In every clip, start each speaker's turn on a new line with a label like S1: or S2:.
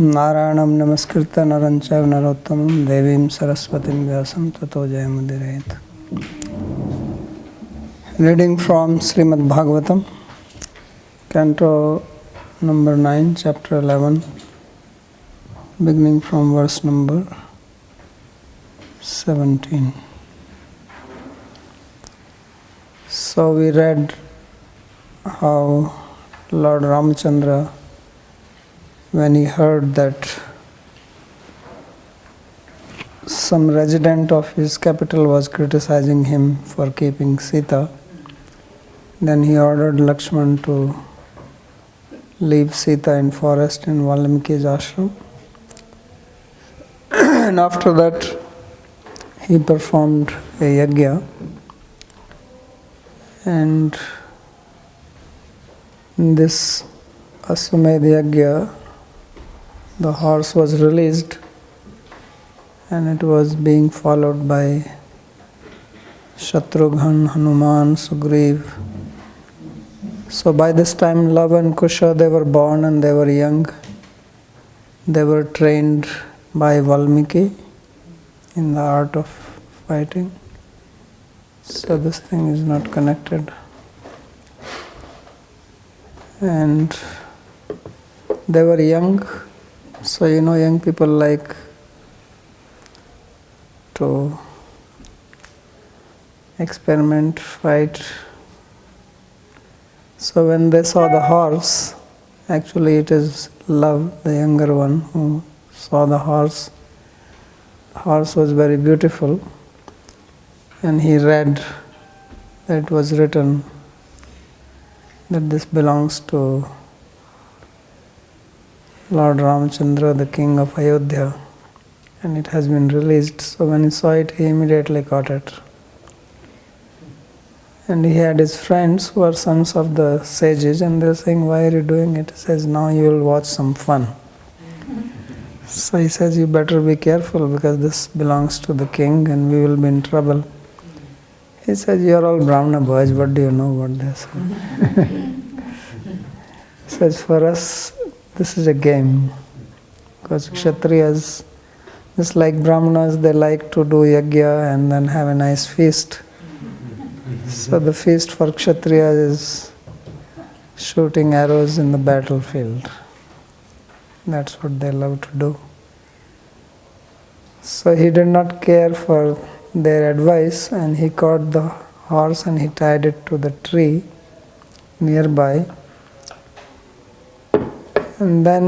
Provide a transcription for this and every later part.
S1: नारायणं नमस्कृत्य नरं चैव नरोत्तमं देवीं सरस्वतीं व्यासं ततो जयमुदीरयेत्. Reading from Srimad Bhagavatam, Canto number 9, Chapter 11, beginning from verse number 17. So we read how Lord Ramachandra, when he heard that some resident of his capital was criticizing him for keeping Sita, then he ordered Lakshman to leave Sita in forest in Valmiki's ashram. And after that, he performed a yajna, and in this Aswamedh yajna, the horse was released and it was being followed by Shatrughan, Hanuman, Sugriv. So by this time Lava and Kusha, they were born and they were young. They were trained by Valmiki in the art of fighting. So this thing is not connected. And they were young. So young people like to experiment, fight. So when they saw the horse, actually it is Love, the younger one, who saw the horse. The horse was very beautiful, and he read that it was written that this belongs to Lord Ramachandra, the king of Ayodhya, and it has been released. So when he saw it, he immediately caught it. And he had his friends who are sons of the sages, and they're saying, "Why are you doing it?" He says, "Now you will watch some fun." So he says, "You better be careful because this belongs to the king and we will be in trouble." He says, "You are all Brahmana boys, what do you know about this?" He says, "For us, this is a game, because Kshatriyas, just like Brahmanas, they like to do yajna and then have a nice feast. So the feast for Kshatriyas is shooting arrows in the battlefield. That's what they love to do." So he did not care for their advice, and he caught the horse and he tied it to the tree nearby. And then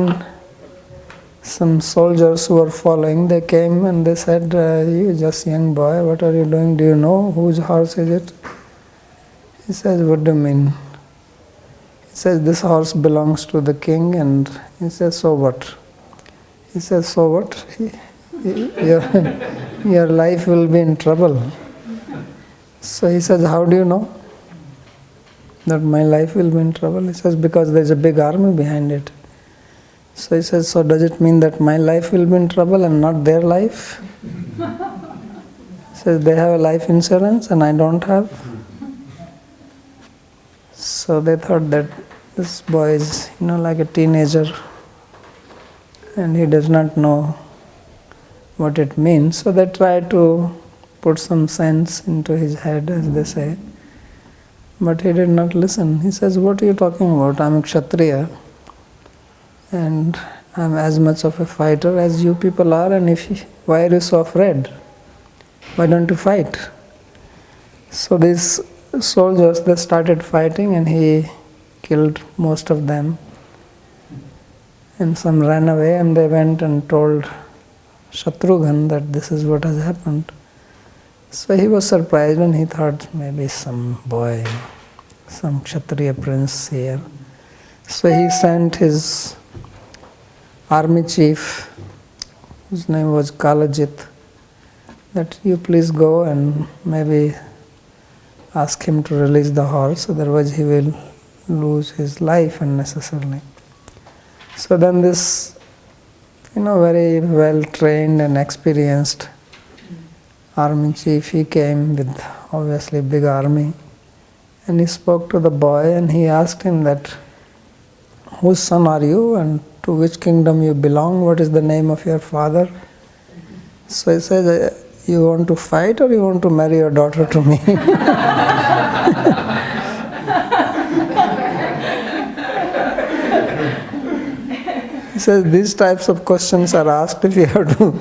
S1: some soldiers who were following, they came and they said, "You just young boy, what are you doing? Do you know whose horse is it?" He says, "What do you mean?" He says, "This horse belongs to the king." And he says, "So what?" He says, "So what? Your life will be in trouble." So he says, "How do you know that my life will be in trouble?" He says, "Because there's a big army behind it." So he says, "So does it mean that my life will be in trouble and not their life?" He says, "They have a life insurance and I don't have." So they thought that this boy is, like a teenager and he does not know what it means. So they try to put some sense into his head, as they say. But he did not listen. He says, "What are you talking about? I'm a Kshatriya and I'm as much of a fighter as you people are, and why are you so afraid? Why don't you fight?" So these soldiers, they started fighting and he killed most of them. And some ran away and they went and told Shatrughan that this is what has happened. So he was surprised and he thought maybe some boy, some Kshatriya prince here. So he sent his army chief, whose name was Kalajit, that you please go and maybe ask him to release the horse, otherwise he will lose his life unnecessarily. So then this, very well trained and experienced army chief, he came with obviously big army, and he spoke to the boy and he asked him that, whose son are you and to which kingdom you belong, what is the name of your father? So he says, you want to fight or you want to marry your daughter to me? He says, these types of questions are asked if you have to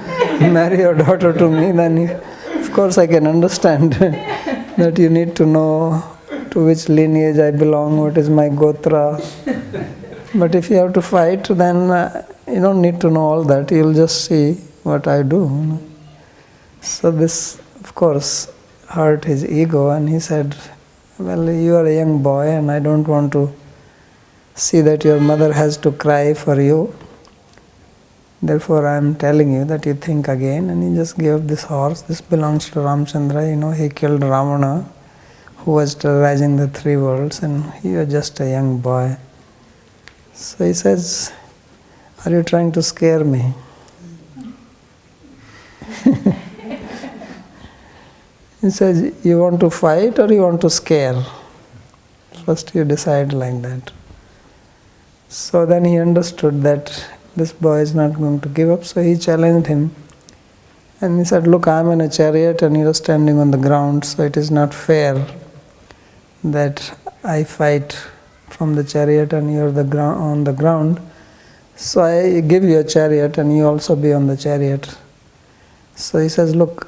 S1: marry your daughter to me, then of course I can understand that you need to know to which lineage I belong, what is my gotra. But if you have to fight, then you don't need to know all that, you'll just see what I do. So this, of course, hurt his ego, and he said, well, you are a young boy and I don't want to see that your mother has to cry for you. Therefore, I am telling you that you think again. And he just gave this horse. This belongs to Ramchandra. He killed Ravana, who was terrorizing the three worlds, and you are just a young boy. So he says, are you trying to scare me? He says, you want to fight or you want to scare? First you decide like that. So then he understood that this boy is not going to give up, so he challenged him. And he said, look, I am in a chariot and you are standing on the ground, so it is not fair that I fight from the chariot and you are on the ground. So I give you a chariot and you also be on the chariot. So he says, look,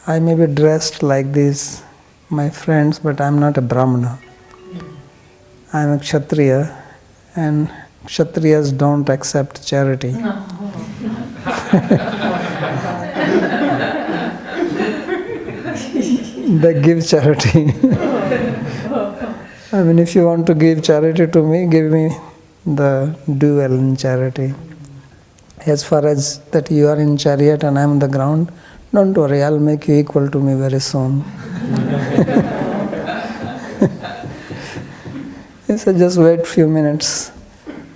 S1: I may be dressed like these, my friends, but I am not a Brahmana. I am a Kshatriya, and Kshatriyas don't accept charity. They give charity. I mean, if you want to give charity to me, give me the dual in charity. As far as that you are in chariot and I am on the ground, don't worry, I'll make you equal to me very soon. He said, just wait few minutes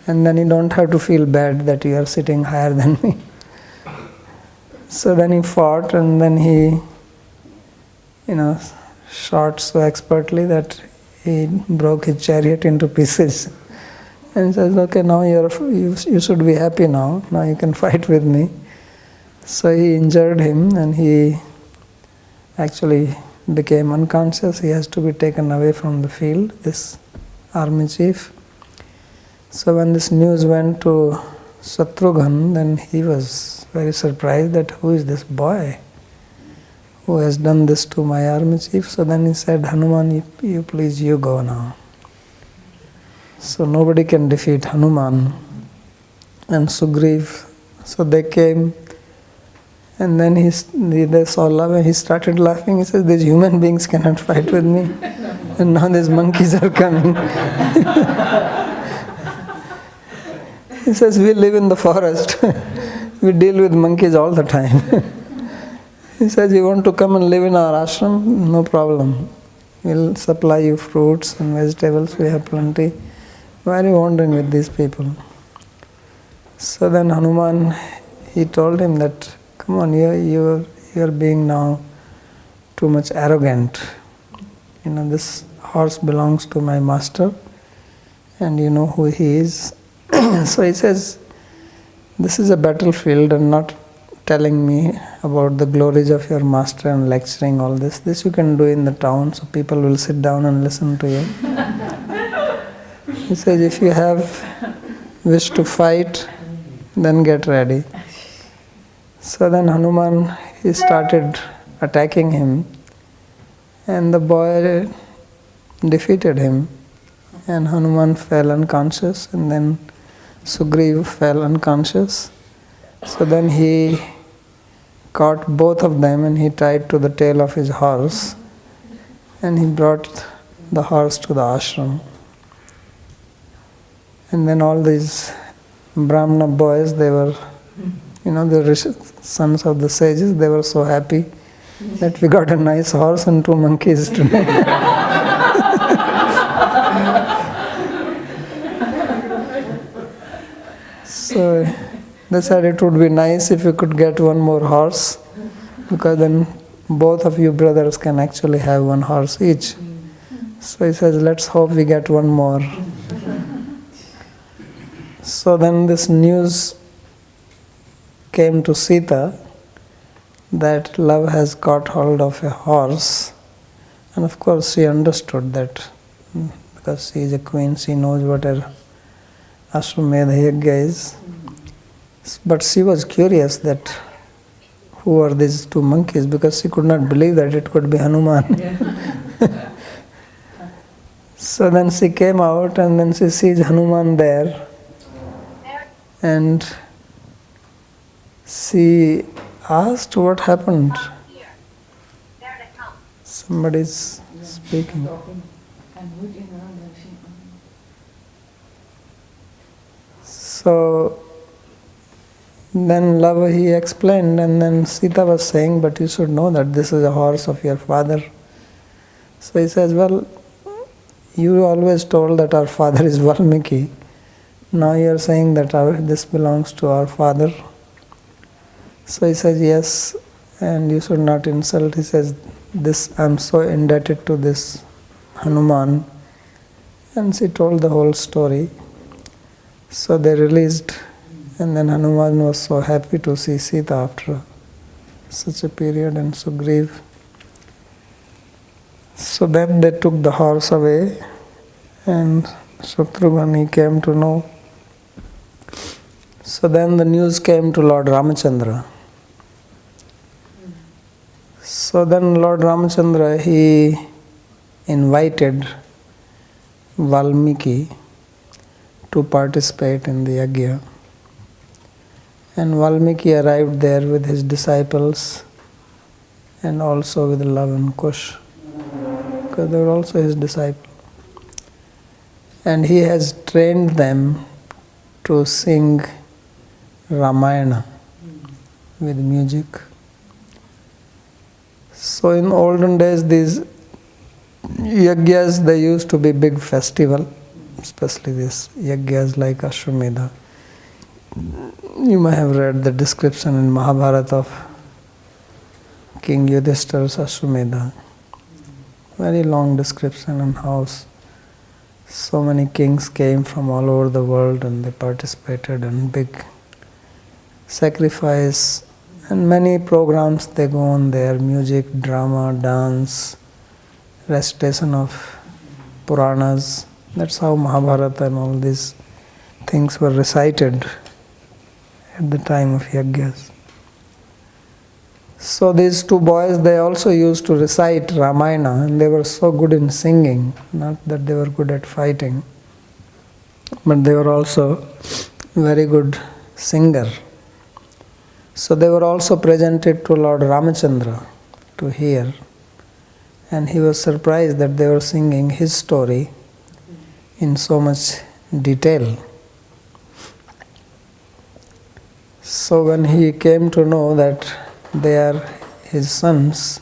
S1: and then you don't have to feel bad that you are sitting higher than me. So then he fought and then he, shot so expertly that he broke his chariot into pieces. And he says, okay, now you should be happy now. Now you can fight with me. So he injured him and he actually became unconscious. He has to be taken away from the field, this army chief. So when this news went to Shatrughan, then he was very surprised that who is this boy who has done this to my army chief. So then he said, Hanuman, you go now. So nobody can defeat Hanuman. And Sugriv, so they came. And then they saw love and he started laughing. He says, these human beings cannot fight with me. And now these monkeys are coming. He says, we live in the forest. We deal with monkeys all the time. He says, you want to come and live in our ashram? No problem. We'll supply you fruits and vegetables. We have plenty. Why are you wandering with these people? So then Hanuman, he told him that, come on, you are being now too much arrogant. This horse belongs to my master and you know who he is. So he says, this is a battlefield and not telling me about the glories of your master and lecturing all this. This you can do in the town, so people will sit down and listen to you. He says, if you have wish to fight, then get ready. So then Hanuman, he started attacking him and the boy defeated him and Hanuman fell unconscious and then Sugriv fell unconscious. So then he caught both of them and he tied to the tail of his horse and he brought the horse to the ashram. And then all these Brahmana boys, they were, the sons of the sages, they were so happy that we got a nice horse and 2 monkeys today. So they said it would be nice if you could get one more horse, because then both of you brothers can actually have 1 horse each. So he says, let's hope we get one more. So then this news came to Sita that love has got hold of a horse, and of course she understood that because she is a queen, she knows what her Ashwamedha Yajna is. But she was curious that who are these two monkeys, because she could not believe that it could be Hanuman. Yeah. So then she came out and then she sees Hanuman there, and she asked what happened. Somebody's speaking. So then Lava he explained, and then Sita was saying, but you should know that this is a horse of your father. So he says, well, you always told that our father is Valmiki. Now you are saying that this belongs to our father. So he says, yes, and you should not insult. He says, this I am so indebted to this Hanuman. And she told the whole story. So they released, and then Hanuman was so happy to see Sita after such a period, and Sugriv. So then they took the horse away, and Shatrughan came to know. So then the news came to Lord Ramachandra. So then Lord Ramachandra, he invited Valmiki to participate in the yajna. And Valmiki arrived there with his disciples and also with Lava and Kush, because they were also his disciples. And he has trained them to sing Ramayana with music. So in olden days, these yajnas, they used to be big festival, especially these yajnas like Ashwamedha. You may have read the description in Mahabharata of King Yudhishthira's Ashwamedha. Very long description on how so many kings came from all over the world and they participated in big sacrifice, and many programs they go on there, music, drama, dance, recitation of Puranas. That's how Mahabharata and all these things were recited at the time of yajnas. So these two boys, they also used to recite Ramayana, and they were so good in singing, not that they were good at fighting, but they were also very good singer. So they were also presented to Lord Ramachandra to hear, and he was surprised that they were singing his story in so much detail. So when he came to know that they are his sons,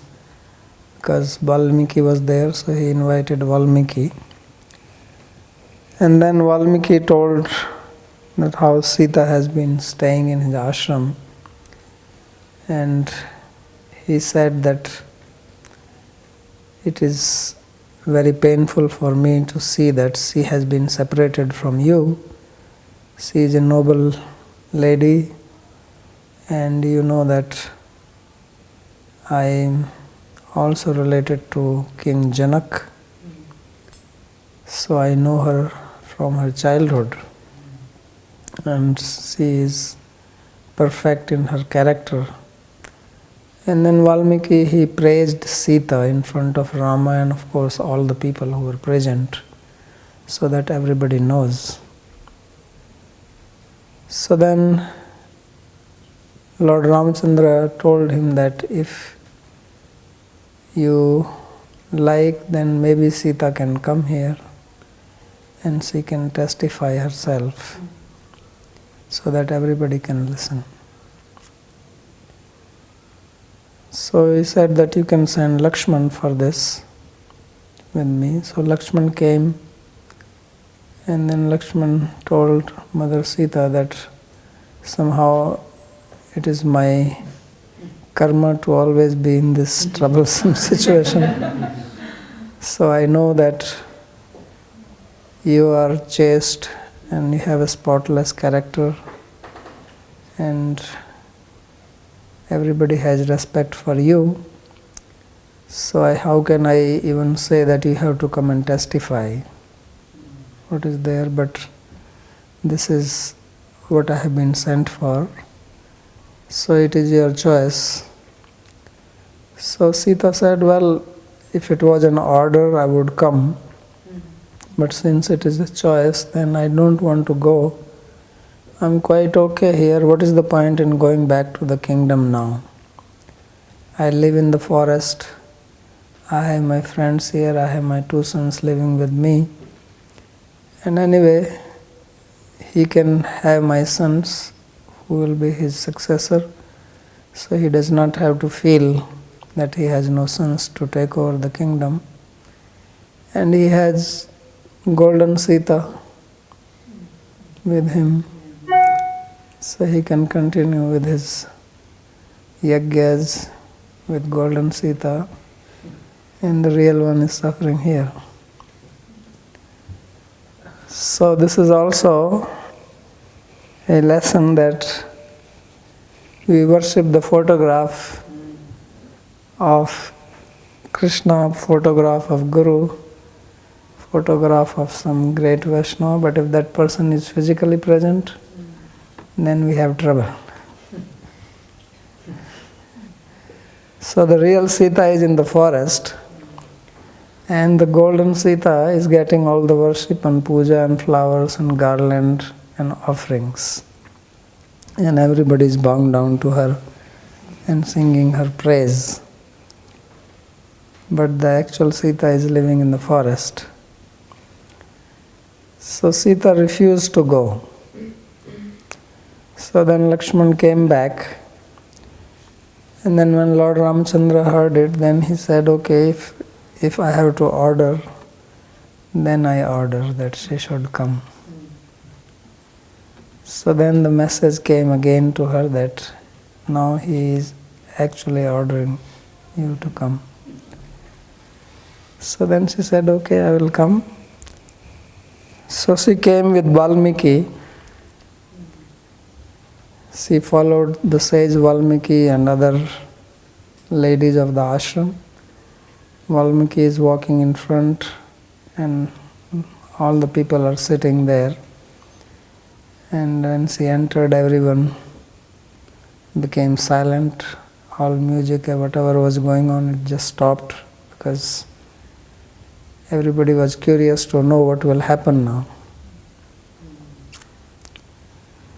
S1: because Valmiki was there, so he invited Valmiki. And then Valmiki told that how Sita has been staying in his ashram, and he said that it is very painful for me to see that she has been separated from you. She is a noble lady, and you know that I am also related to King Janak, so I know her from her childhood, and she is perfect in her character. And then Valmiki, he praised Sita in front of Rama and of course all the people who were present, so that everybody knows. So then Lord Ramachandra told him that if you like, then maybe Sita can come here and she can testify herself, so that everybody can listen. So he said that you can send Lakshman for this with me. So Lakshman came, and then Lakshman told Mother Sita that somehow it is my karma to always be in this troublesome situation. So I know that you are chaste and you have a spotless character, and everybody has respect for you. So how can I even say that you have to come and testify what is there? But this is what I have been sent for, so it is your choice. So Sita said, well, if it was an order, I would come. But since it is a choice, then I don't want to go. I'm quite okay here. What is the point in going back to the kingdom now? I live in the forest. I have my friends here. I have my 2 sons living with me. And anyway, he can have my sons who will be his successor. So he does not have to feel that he has no sons to take over the kingdom. And he has golden Sita with him. So he can continue with his yajnas with golden Sita, and the real one is suffering here. So this is also a lesson that we worship the photograph of Krishna, photograph of Guru, photograph of some great Vaishnava, but if that person is physically present, then we have trouble. So the real Sita is in the forest, and the golden Sita is getting all the worship and puja and flowers and garland and offerings. And everybody is bowing down to her and singing her praise. But the actual Sita is living in the forest. So Sita refused to go. So then Lakshman came back, and then when Lord Ramchandra heard it, then he said, okay, if I have to order, then I order that she should come. So then the message came again to her that now he is actually ordering you to come. So then she said, okay, I will come. So she came with Valmiki. She followed the sage Valmiki and other ladies of the ashram. Valmiki is walking in front, and all the people are sitting there. And when she entered, everyone became silent. All music, whatever was going on, it just stopped, because everybody was curious to know what will happen now.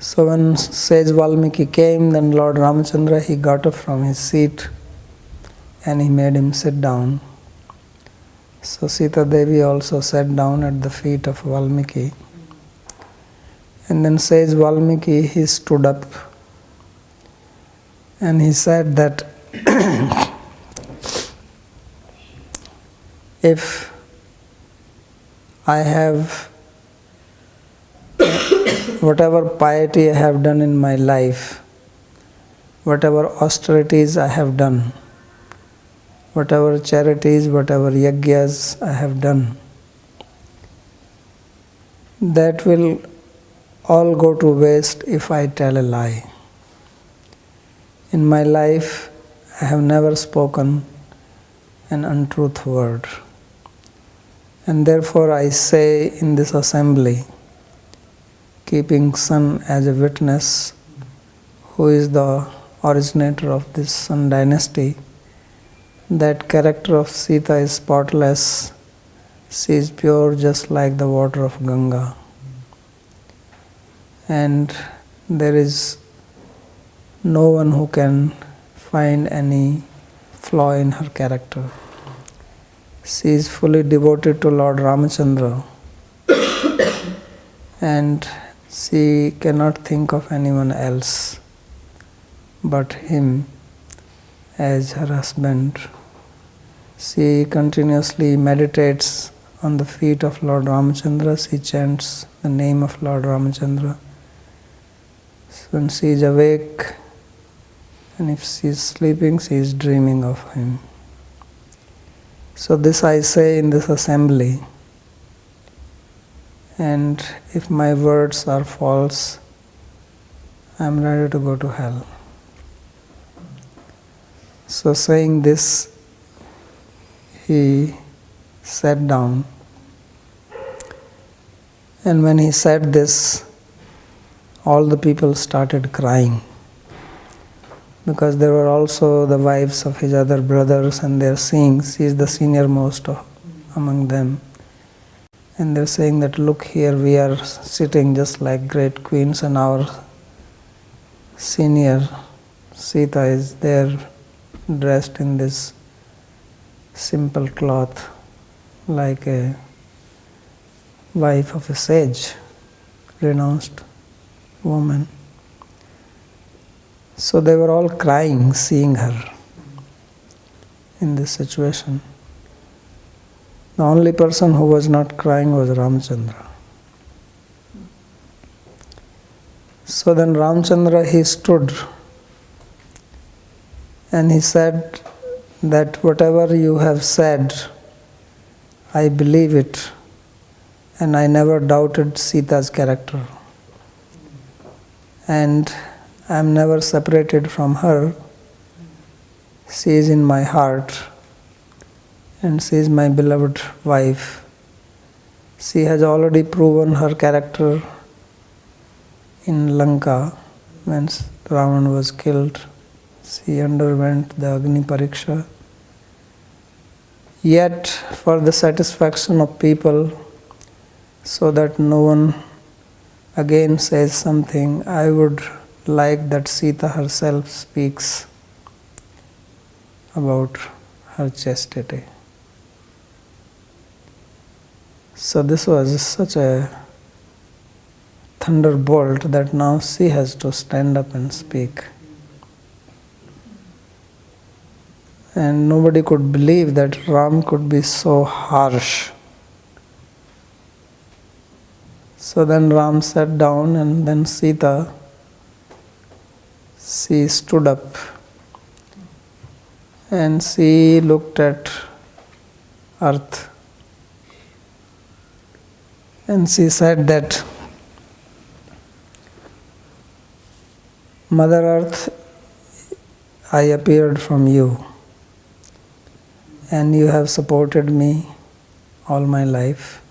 S1: So when sage Valmiki came, then Lord Ramchandra, he got up from his seat and he made him sit down. So Sita Devi also sat down at the feet of Valmiki. And then sage Valmiki, he stood up and he said that if I have whatever piety I have done in my life, whatever austerities I have done, whatever charities, whatever yajnas I have done, that will all go to waste if I tell a lie. In my life, I have never spoken an untruth word. And therefore I say in this assembly, keeping Sun as a witness, who is the originator of this Sun dynasty, that character of Sita is spotless. She is pure, just like the water of Ganga. And there is no one who can find any flaw in her character. She is fully devoted to Lord Ramchandra, and she cannot think of anyone else but him as her husband. She continuously meditates on the feet of Lord Ramchandra. She chants the name of Lord Ramchandra. When she is awake, and if she is sleeping, she is dreaming of him. So this I say in this assembly. and if my words are false, I am ready to go to hell. So saying this, he sat down, and when he said this, all the people started crying, because there were also the wives of his other brothers, and they're seeing, she is the senior most among them, and they're saying that, look here, we are sitting just like great queens, and our senior Sita is there dressed in this simple cloth like a wife of a sage, renounced woman. So they were all crying seeing her in this situation. The only person who was not crying was Ramchandra. So then Ramchandra, he stood and he said that whatever you have said, I believe it, and I never doubted Sita's character. And I am never separated from her. She is in my heart, and she is my beloved wife. She has already proven her character in Lanka when Ravan was killed. She underwent the Agni Pariksha. Yet, for the satisfaction of people, so that no one again says something, I would like that Sita herself speaks about her chastity. So this was such a thunderbolt that now she has to stand up and speak. And nobody could believe that Ram could be so harsh. So then Ram sat down, and then Sita, she stood up and she looked at earth, and she said that, Mother Earth, I appeared from you, and you have supported me all my life.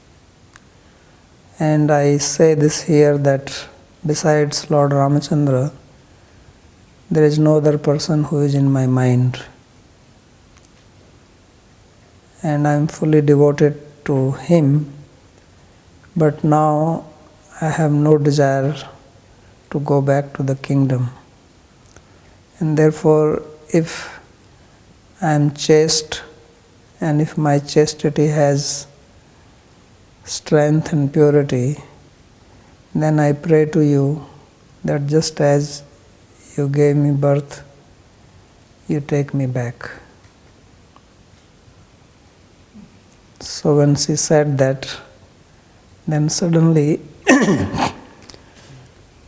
S1: And I say this here that besides Lord Ramachandra, there is no other person who is in my mind. And I am fully devoted to him, but now I have no desire to go back to the kingdom. And therefore, if I am chaste, and if my chastity has strength and purity, then I pray to you that just as you gave me birth, you take me back. So when she said that, then suddenly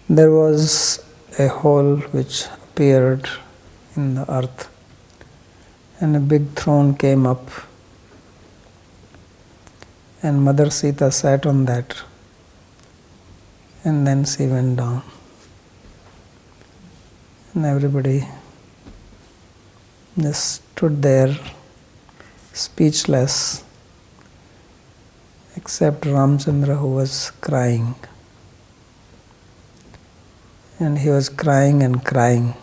S1: there was a hole which appeared in the earth, and a big throne came up, and Mother Sita sat on that, and then she went down. And everybody just stood there speechless, except Ramchandra, who was crying. And he was crying and crying.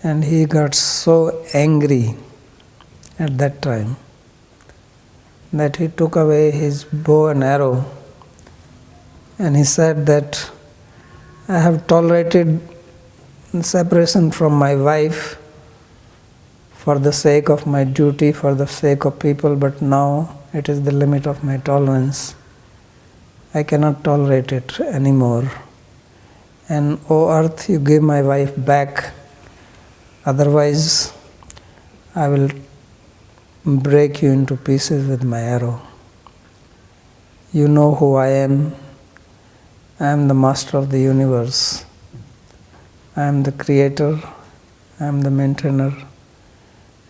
S1: And he got so angry at that time that he took away his bow and arrow, and he said that I have tolerated separation from my wife for the sake of my duty, for the sake of people, but now it is the limit of my tolerance. I cannot tolerate it anymore. And O earth, you give my wife back, otherwise I will break you into pieces with my arrow. You know who I am. I am the master of the universe. I am the creator. I am the maintainer.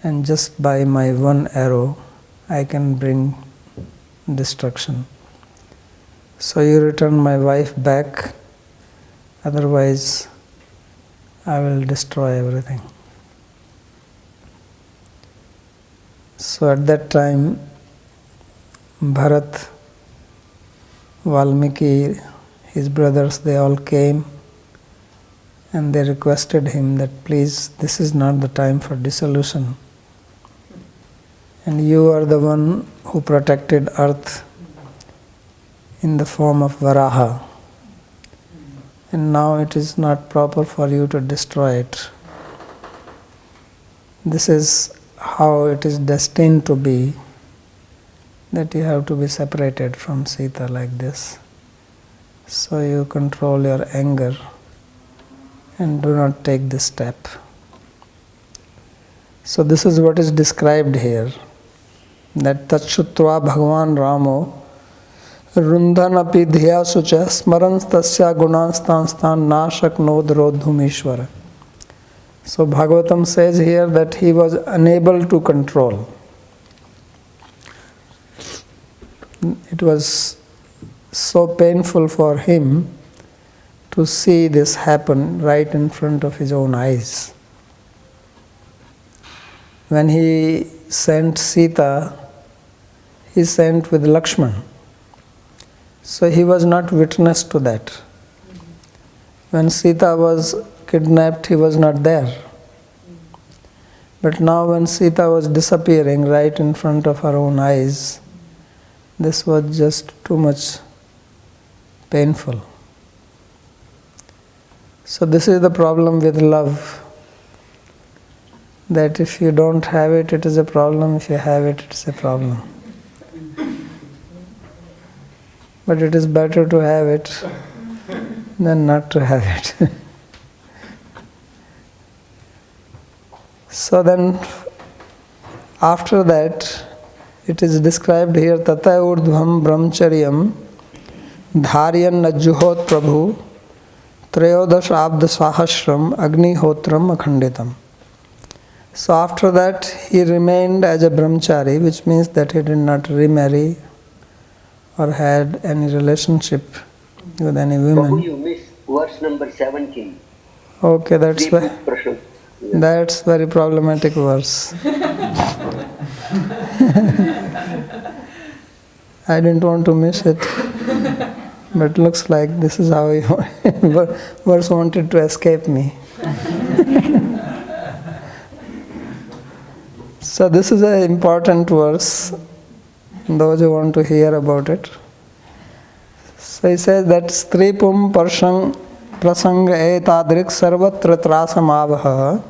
S1: And just by my one arrow, I can bring destruction. So you return my wife back, otherwise I will destroy everything. So at that time, Bharat, Valmiki, his brothers, they all came and they requested him that please, this is not the time for dissolution. And you are the one who protected earth in the form of Varaha. And now it is not proper for you to destroy it. This is how it is destined to be, that you have to be separated from Sita like this. So you control your anger and do not take this step. So this is what is described here, that Tachutva Bhagavan Ramo Rundan api dhiya sucha smarans tasya gunanstan stan nashak nodrodhumishwara. So Bhagavatam says here that he was unable to control. It was so painful for him to see this happen right in front of his own eyes. When he sent Sita, he sent with Lakshman. So he was not witness to that. When Sita was kidnapped, he was not there. But now when Sita was disappearing right in front of her own eyes, this was just too much painful. So this is the problem with love, that if you don't have it, it is a problem. If you have it, it is a problem. But it is better to have it than not to have it. So then, after that, it is described here, Tata urdhvam brahmacharyam dharyan najjuhot prabhu trayodash abda sahasram agnihotram akhanditam. So after that, he remained as a brahmachari, which means that he did not remarry or had any relationship with any woman.
S2: Prabhu, you missed verse number 17.
S1: Okay, that's very problematic verse. I didn't want to miss it, but looks like this is how verse wanted to escape me. So this is an important verse, those who want to hear about it. So he says that Stripum Parshang Prasang Etadrik Sarvatra Trasamavaha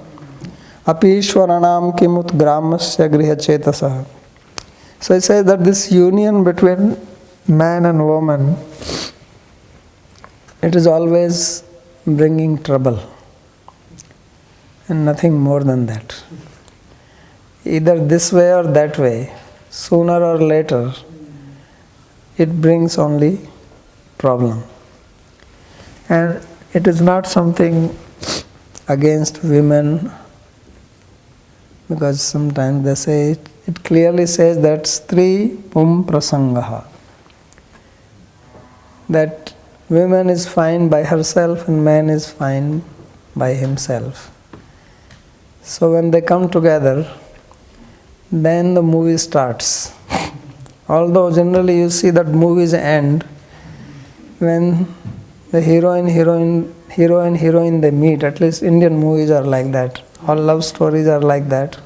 S1: Apishwaranam Kimut Gramasya Griha Chetasah. So he says that this union between man and woman, it is always bringing trouble and nothing more than that. Either this way or that way, sooner or later, it brings only problem. And it is not something against women, because sometimes they say, it clearly says that Stri Pum Prasangaha, that woman is fine by herself and man is fine by himself. So when they come together, then the movie starts. Although generally you see that movies end when the hero and heroine they meet. At least Indian movies are like that. All love stories are like that.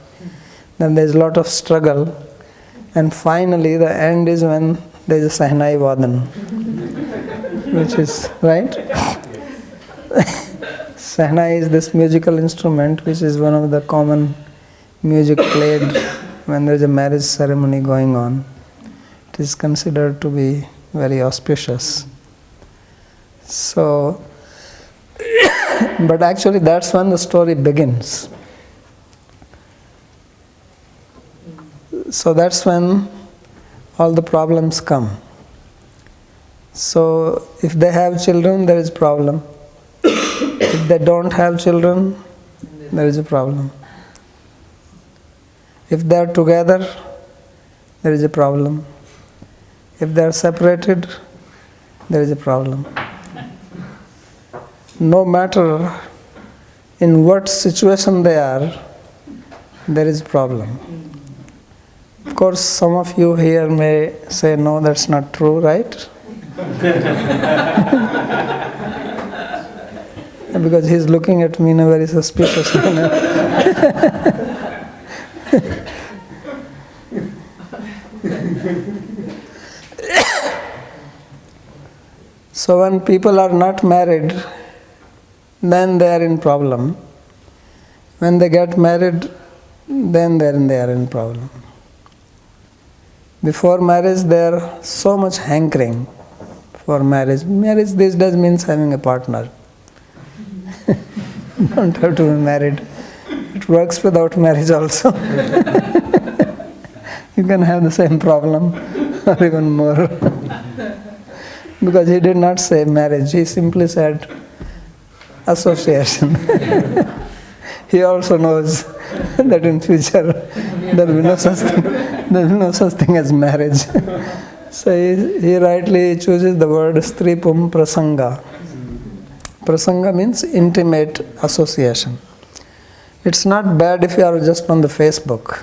S1: Then there is a lot of struggle, and finally the end is when there is a Sahnai Vadan, which is right. Sahnai is this musical instrument which is one of the common music played when there is a marriage ceremony going on. It is considered to be very auspicious. So, but actually that's when the story begins. So that's when all the problems come. So if they have children, there is problem. If they don't have children, there is a problem. If they are together, there is a problem. If they are separated, there is a problem. No matter in what situation they are, there is a problem. Of course, some of you here may say, no, that's not true, right? Because he's looking at me in a very suspicious manner. So when people are not married, then they are in problem. When they get married, then they are in problem. Before marriage, there are so much hankering for marriage. Marriage these days means having a partner. You don't have to be married. It works without marriage also. You can have the same problem or even more. Because he did not say marriage, he simply said association. He also knows that in future there will be no such thing as marriage. So he rightly chooses the word stripum prasanga. Prasanga means intimate association. It's not bad if you are just on the Facebook.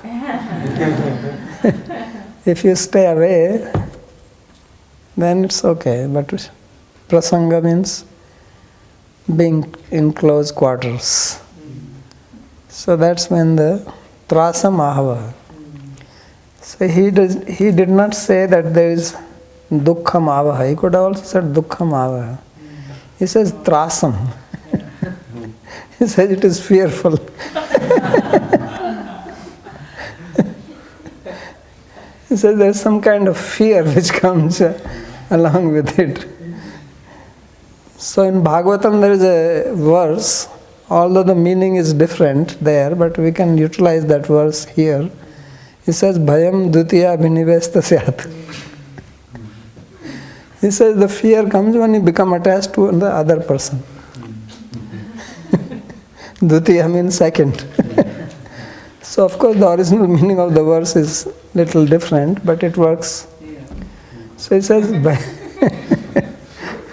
S1: If you stay away, then it's okay. But prasanga means being in close quarters. So that's when the trasa mahava. So he did not say that there is dukkha mahava. He could have also said dukkha mahava. He says trasam. He says it is fearful. He says there is some kind of fear which comes along with it. So in Bhagavatam there is a verse, although the meaning is different there, but we can utilize that verse here. He says, Bhayam dutiya abhinivesta syat. He says the fear comes when you become attached to the other person. Dutiya means second. So of course the original meaning of the verse is little different, but it works. So he says,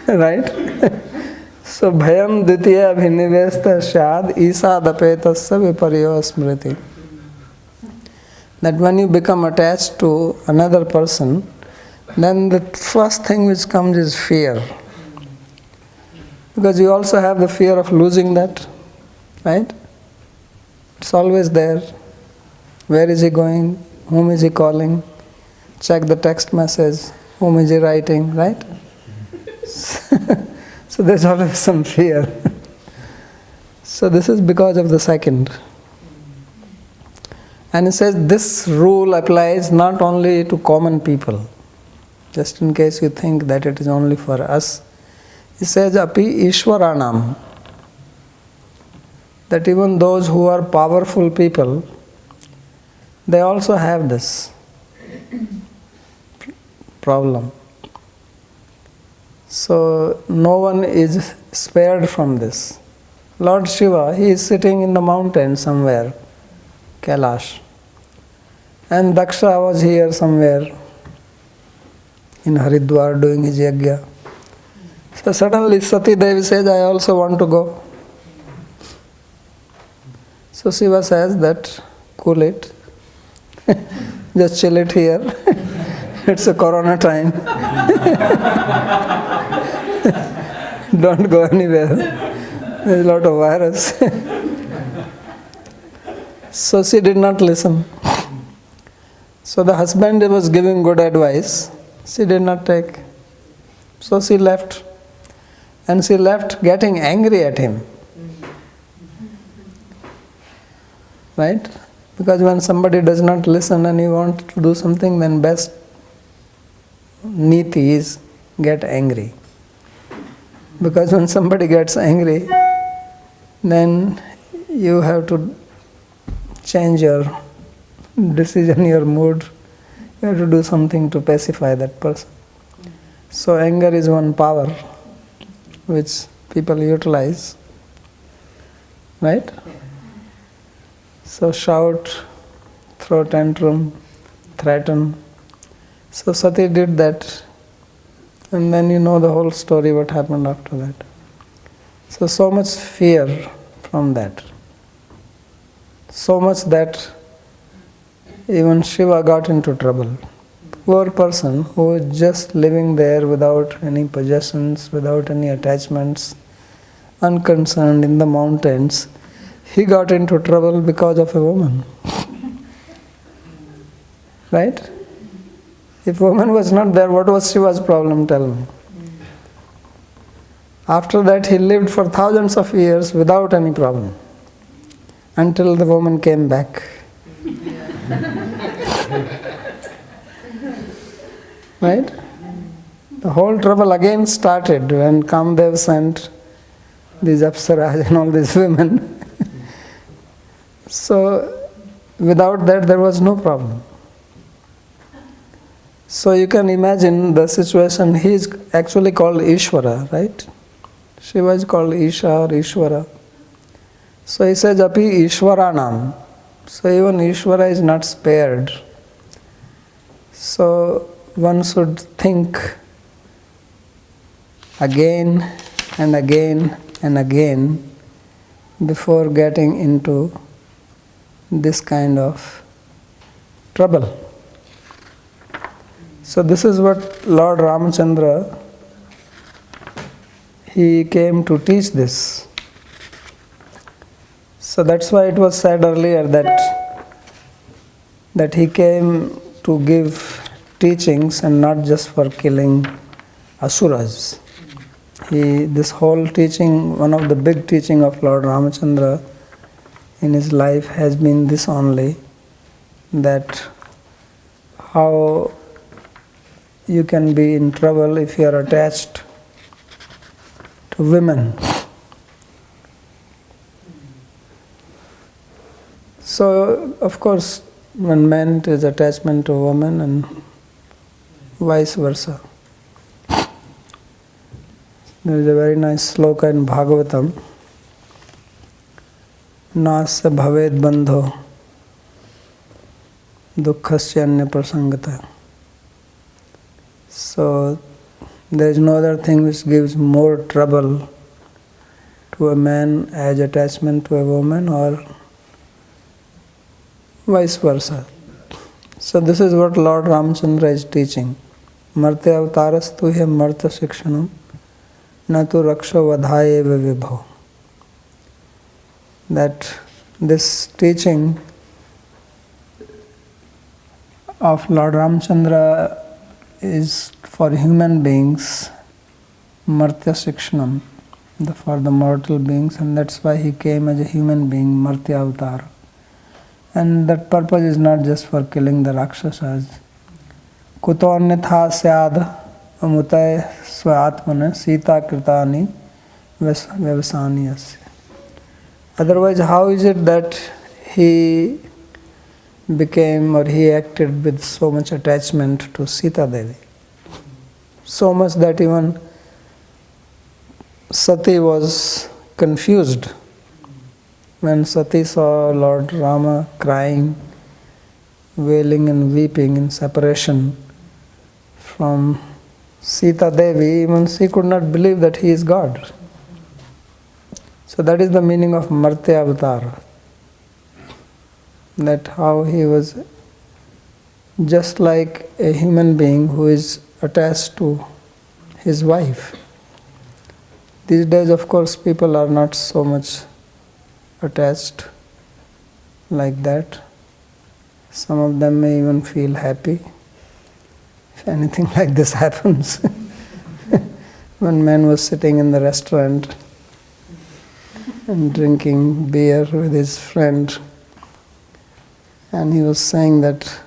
S1: right? So bhayam dutiya abhinivesta syad isadapetasya viparyo smriti. That when you become attached to another person, then the first thing which comes is fear. Because you also have the fear of losing that, right? It's always there. Where is he going? Whom is he calling? Check the text message. Whom is he writing, right? So there's always some fear. So this is because of the second. And he says this rule applies not only to common people. Just in case you think that it is only for us. He says, api ishwaranam. That even those who are powerful people, they also have this problem. So no one is spared from this. Lord Shiva, he is sitting in the mountain somewhere, Kailash. And Daksha was here somewhere in Haridwar doing his yajna. So suddenly Sati Devi says, I also want to go. So Shiva says that, cool it. Just chill it here. It's a corona time. Don't go anywhere. There's a lot of virus. So she did not listen. So the husband was giving good advice. She did not take. So she left. And she left getting angry at him. Right? Because when somebody does not listen and you want to do something, then best niti is get angry. Because when somebody gets angry, then you have to change your decision, your mood. You have to do something to pacify that person. So anger is one power which people utilize. Right? So shout, throw tantrum, threaten, So Sati did that, and then you know the whole story, what happened after that. So much fear from that. So much that even Shiva got into trouble. Poor person who was just living there without any possessions, without any attachments, unconcerned in the mountains, he got into trouble because of a woman. Right? If woman was not there, what was Shiva's problem? Tell me. After that, he lived for thousands of years without any problem, until the woman came back. Right? The whole trouble again started when Kamdev sent these Apsaras and all these women. So, without that, there was no problem. So you can imagine the situation. He is actually called Ishvara, right? Shiva is called Isha or Ishvara. So he says, Api Ishvaranam. So even Ishvara is not spared. So one should think again and again and again before getting into this kind of trouble. So this is what Lord Ramachandra, he came to teach this. So that's why it was said earlier that he came to give teachings and not just for killing asuras. This whole teaching, one of the big teaching of Lord Ramachandra in his life has been this only, that how you can be in trouble if you are attached to women. So, of course, when man is attachment to woman and vice versa. There is a very nice sloka in Bhagavatam. Nasya bhaved bandho dukkhasya anya prasangata. So, there is no other thing which gives more trouble to a man as attachment to a woman or vice versa. So this is what Lord Ramachandra is teaching. Martya avtarastu he martya shikshanam natu raksha vadhayeva vibho. That this teaching of Lord Ramachandra is for human beings, martya shikshanam, for the mortal beings, and that's why he came as a human being, martya avatar. And that purpose is not just for killing the Rakshasas. Kuto annatha syad amutay swatmana sita kritani vyavasaniyasya. Otherwise, how is it that he became or he acted with so much attachment to Sita Devi? So much that even Sati was confused. When Sati saw Lord Rama crying, wailing and weeping in separation from Sita Devi, even she could not believe that he is God. So that is the meaning of Martya Avatar. That how he was just like a human being who is attached to his wife. These days, of course, people are not so much attached like that. Some of them may even feel happy if anything like this happens. One man was sitting in the restaurant and drinking beer with his friend, and he was saying that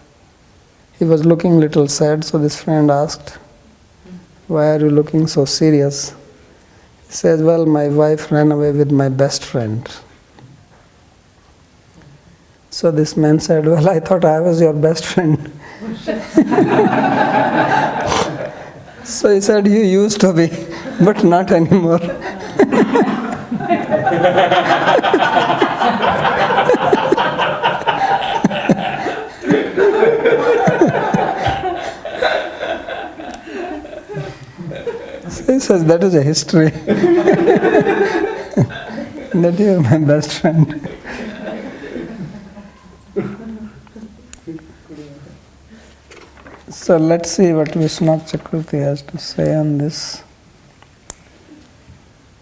S1: he was looking a little sad, so this friend asked, "Why are you looking so serious?" He says, "Well, my wife ran away with my best friend." So this man said, "Well, I thought I was your best friend." So he said, "You used to be, but not anymore." So he says, that is a history. That you are my best friend. So let's see what Vishwanath Chakravarti has to say on this.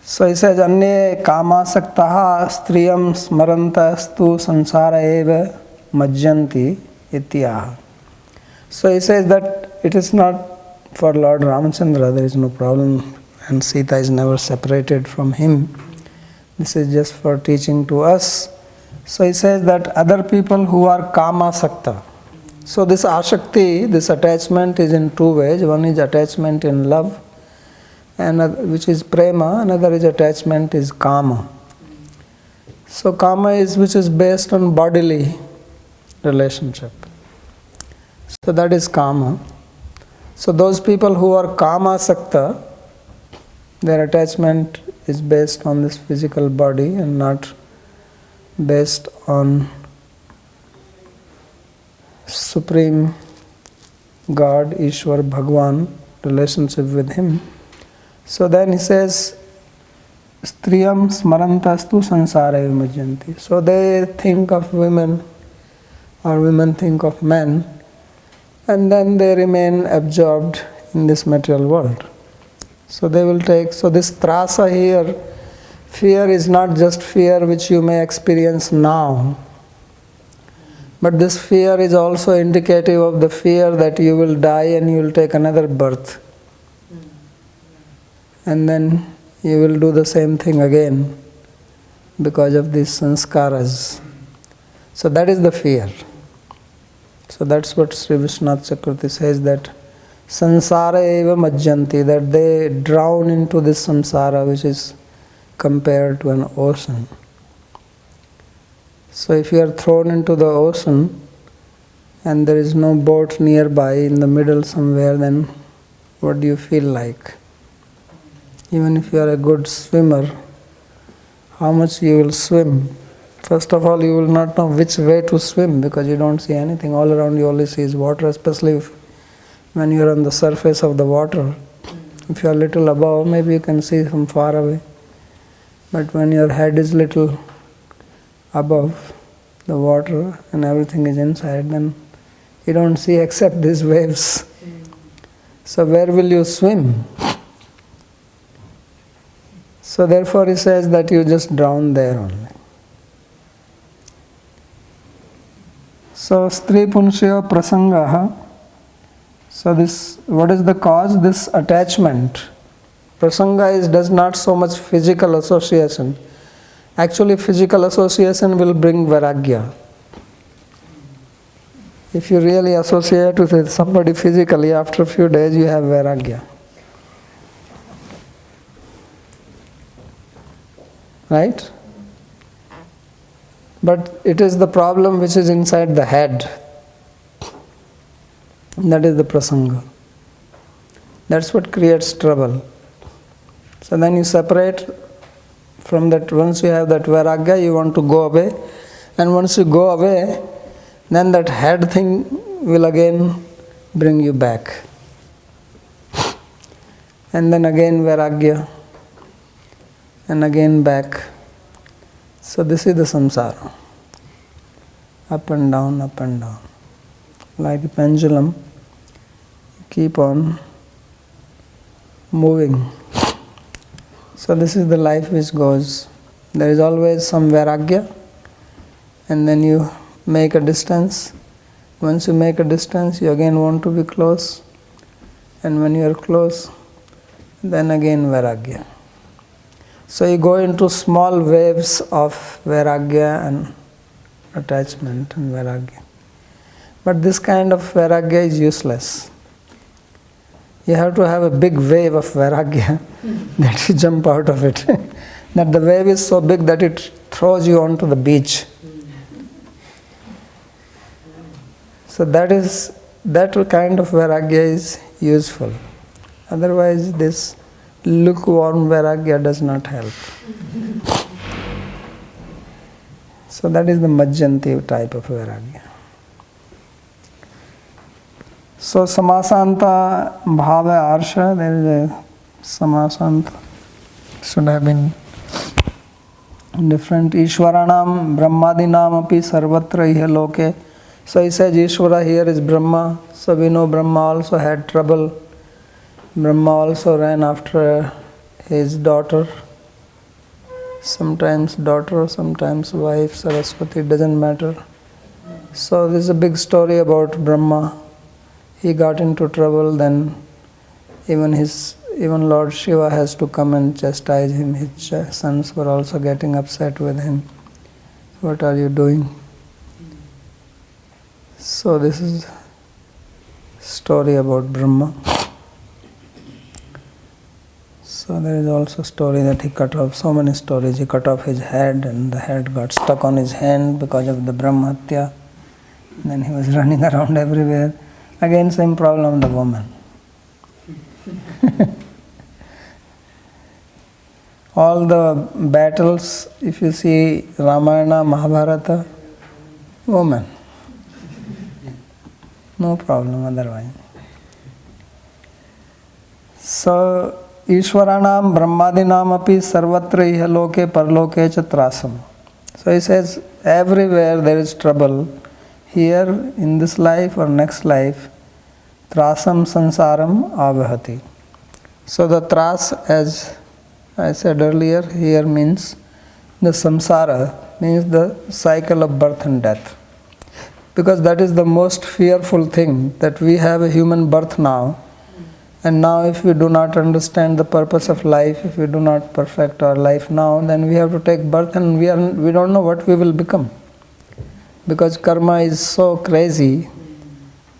S1: So he says, Anye kamasaktaha striyam smarantastu sansara eva majjanti ityaha. So he says that it is not for Lord Ramachandra, there is no problem, and Sita is never separated from him. This is just for teaching to us. So he says that other people who are kamasakta. So this ashakti, this attachment is in two ways. One is attachment in love, and which is prema, another is attachment is kama. So kama is which is based on bodily relationship. So that is kama. So those people who are kama sakta, their attachment is based on this physical body and not based on Supreme God, Ishwar, Bhagwan, relationship with Him. So then he says, Striyam smarantastu sansara vimajjanti. So they think of women, or women think of men, and then they remain absorbed in this material world. So they will take, so this trasa here, fear is not just fear which you may experience now, but this fear is also indicative of the fear that you will die and you will take another birth. And then you will do the same thing again because of these sanskaras. So that is the fear. So that's what Sri Vishwanath Chakravarti says, that sansara eva majjanti, that they drown into this samsara which is compared to an ocean. So if you are thrown into the ocean and there is no boat nearby in the middle somewhere, then what do you feel like? Even if you are a good swimmer, how much you will swim? First of all, you will not know which way to swim because you don't see anything. All around you only see is water, especially when you are on the surface of the water. If you are little above, maybe you can see from far away. But when your head is little above the water and everything is inside, then you don't see except these waves. So where will you swim? So therefore he says that you just drown there only. So Stri Punshyo Prasangaha. So this, what is the cause? This attachment. Prasanga does not so much physical association. Actually, physical association will bring vairagya. If you really associate with somebody physically, after a few days you have vairagya. Right? But it is the problem which is inside the head. That is the prasanga. That's what creates trouble. So then you separate from that. Once you have that vairagya, you want to go away. And once you go away, then that head thing will again bring you back. And then again vairagya. And again back. So this is the samsara. Up and down, up and down. Like a pendulum, keep on moving. So this is the life which goes. There is always some vairagya, and then you make a distance. Once you make a distance, you again want to be close. And when you are close, then again vairagya. So you go into small waves of vairagya and attachment and vairagya. But this kind of vairagya is useless. You have to have a big wave of vairagya that you jump out of it. That the wave is so big that it throws you onto the beach. So that kind of vairagya is useful. Otherwise this lukewarm vairagya does not help. So that is the majjanti type of vairagya. So samasanta bhava arsha, there is a Samasant should have been different. Ishwaranam Brahmadinam api sarvatra iha loke. So he says Ishvara here is Brahma. So we know Brahma also had trouble. Brahma also ran after his daughter. Sometimes daughter, sometimes wife, Saraswati, it doesn't matter. So this is a big story about Brahma. He got into trouble, then even Lord Shiva has to come and chastise him. His sons were also getting upset with him. What are you doing? So this is story about Brahma. So there is also a story that he cut off, so many stories. He cut off his head and the head got stuck on his hand because of the Brahmatya. Then he was running around everywhere. Again, same problem, the woman. All the battles, if you see Ramayana, Mahabharata, woman. No problem otherwise. So, Ishwaranam Brahmadinam api sarvatra iha loke parloke cha trasam. So he says, everywhere there is trouble. Here, in this life or next life, trasam sansaram avahati. So the tras, as I said earlier, here means the samsara, means the cycle of birth and death. Because that is the most fearful thing, that we have a human birth now. And now if we do not understand the purpose of life, if we do not perfect our life now, then we have to take birth and we don't know what we will become. Because karma is so crazy,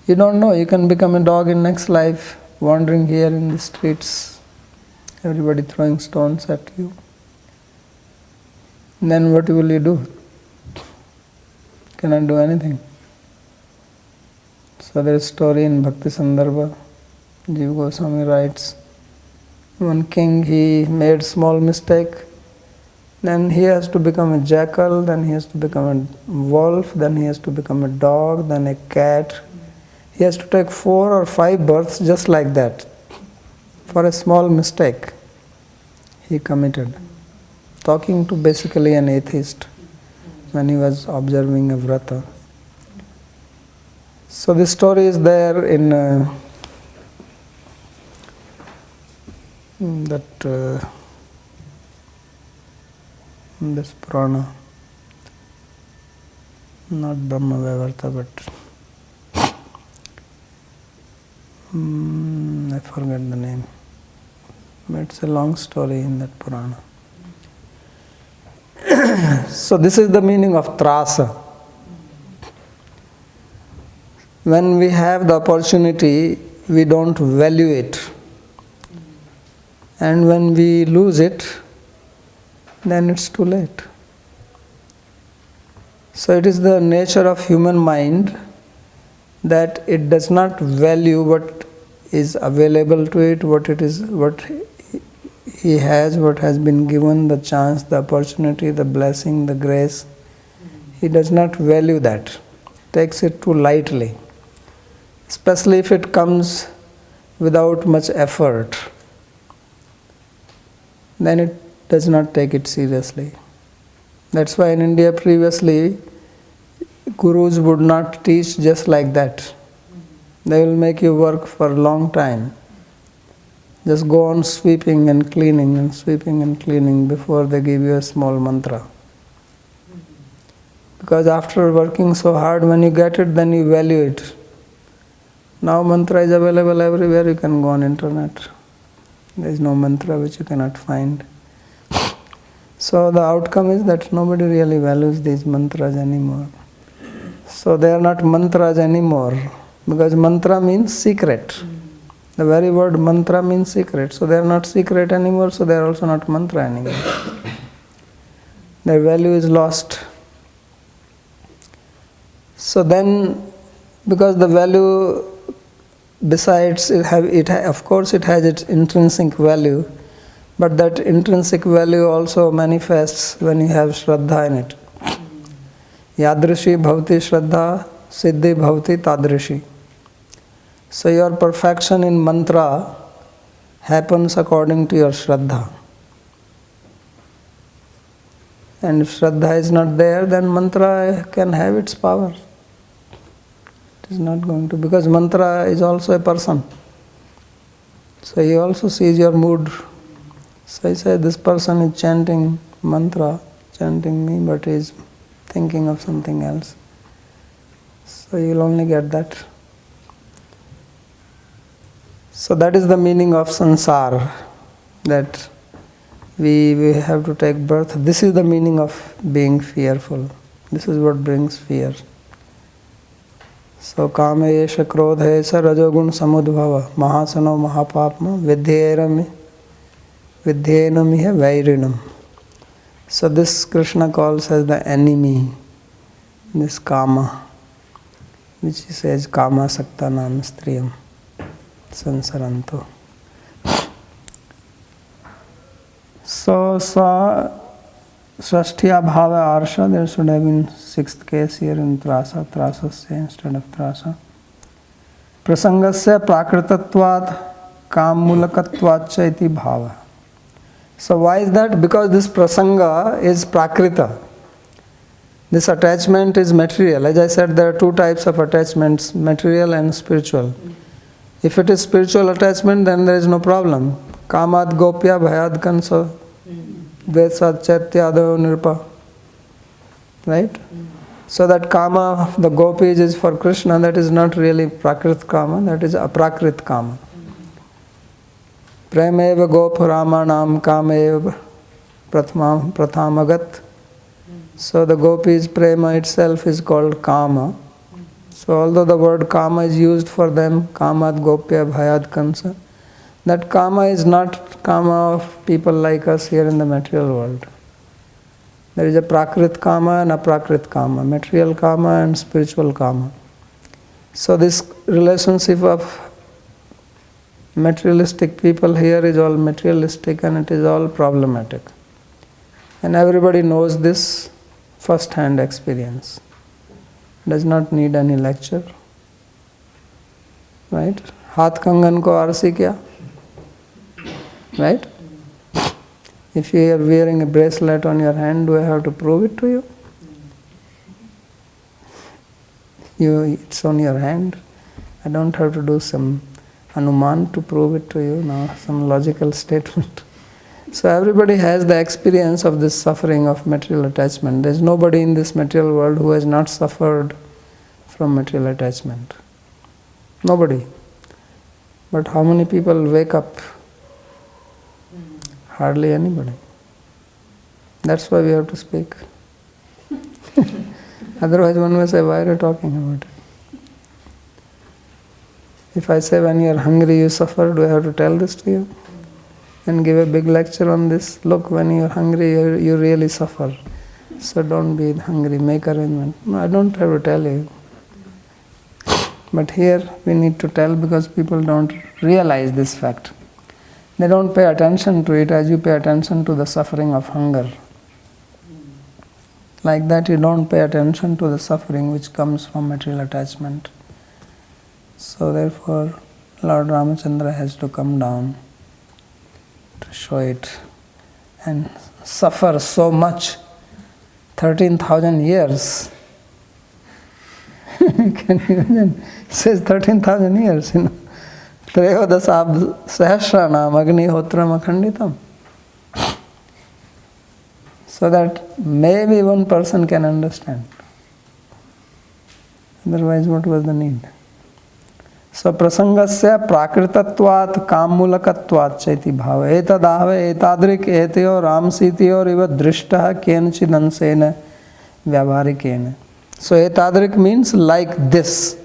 S1: you don't know, you can become a dog in next life, wandering here in the streets, everybody throwing stones at you. Then what will you do? Cannot do anything. So there is a story in Bhakti Sandarbha. Jiva Goswami writes, one king, he made small mistake, then he has to become a jackal, then he has to become a wolf, then he has to become a dog, then a cat. He has to take 4 or 5 births just like that, for a small mistake he committed. Talking to basically an atheist when he was observing a vrata. So this story is there in this Purana, not Brahma Vaivarta, but I forget the name. But it's a long story in that Purana. So this is the meaning of trasa. When we have the opportunity, we don't value it. And when we lose it, then it's too late. So it is the nature of human mind that it does not value what is available to it, what he has, what has been given, the chance, the opportunity, the blessing, the grace. He does not value that, takes it too lightly. Especially if it comes without much effort, then it does not take it seriously. That's why in India previously, gurus would not teach just like that. They will make you work for a long time. Just go on sweeping and cleaning and sweeping and cleaning before they give you a small mantra. Because after working so hard, when you get it, then you value it. Now mantra is available everywhere, you can go on internet. There is no mantra which you cannot find. So the outcome is that nobody really values these mantras anymore. So they are not mantras anymore, because mantra means secret. The very word mantra means secret. So they are not secret anymore, so they are also not mantra anymore. Their value is lost. So then, because the value, besides of course it has its intrinsic value, but that intrinsic value also manifests when you have Shraddha in it. Yadrishi bhavati Shraddha, Siddhi bhavati Tadrishi. So your perfection in mantra happens according to your Shraddha. And if Shraddha is not there, then mantra can have its power. It is not going to, because mantra is also a person. So he also sees your mood. So I say, this person is chanting mantra, chanting me, but he is thinking of something else. So you will only get that. So that is the meaning of sansar, that we have to take birth. This is the meaning of being fearful. This is what brings fear. So kama yesha krodha yesha rajogun samudbhava mahasano mahapapma vidyena miha vairinam. So this Krishna calls as the enemy, this kama, which he says kama saktanam striyam sansaranto. So Shashtya Bhava Arsha, there should have been sixth case here in Trasa, Trasasya instead of Trasa. Prasangasya Prakritatvat Kamulakatvacha iti Bhava. So why is that? Because this prasanga is prakrita. This attachment is material. As I said, there are two types of attachments, material and spiritual. If it is spiritual attachment, then there is no problem. Kamad gopya bhayad kansa vesad chaityadav nirpa. Right? So that kama of the gopis is for Krishna, that is not really prakrit kama, that is aprakrit kama. Premeva gop ramanam kameva prathamagat. So the gopis prema itself is called kama. So although the word kama is used for them, kamad gopya bhayad kansa, that kama is not kama of people like us here in the material world. There is a prakrit kama and aprakrit kama, material kama and spiritual kama. So this relationship of materialistic people here is all materialistic and it is all problematic. And everybody knows this first-hand experience. Does not need any lecture. Right? Haath kangan ko arsi kya? Right? If you are wearing a bracelet on your hand, do I have to prove it to you? It's on your hand. I don't have to do some anuman to prove it to you, now some logical statement. So everybody has the experience of this suffering of material attachment. There is nobody in this material world who has not suffered from material attachment. Nobody. But how many people wake up? Hardly anybody. That's why we have to speak. Otherwise one may say, why are you talking about it? If I say when you are hungry you suffer, do I have to tell this to you? And give a big lecture on this? Look, when you are hungry you really suffer. So don't be hungry, make arrangement. No, I don't have to tell you. But here we need to tell because people don't realize this fact. They don't pay attention to it as you pay attention to the suffering of hunger. Like that you don't pay attention to the suffering which comes from material attachment. So therefore Lord Ramachandra has to come down to show it and suffer so much. 13,000 years. Can you imagine? It says 13,000 years, Treyodasab Sahasranam Agnihotram Akhanditam. So that maybe one person can understand. Otherwise, what was the need? So prasangasya prakritatvat kamulakatvat chaiti bhava etadahve etadrik etyo ramsityo iva drishtah kenchidansena vyavaharikena. So etadrik means like this.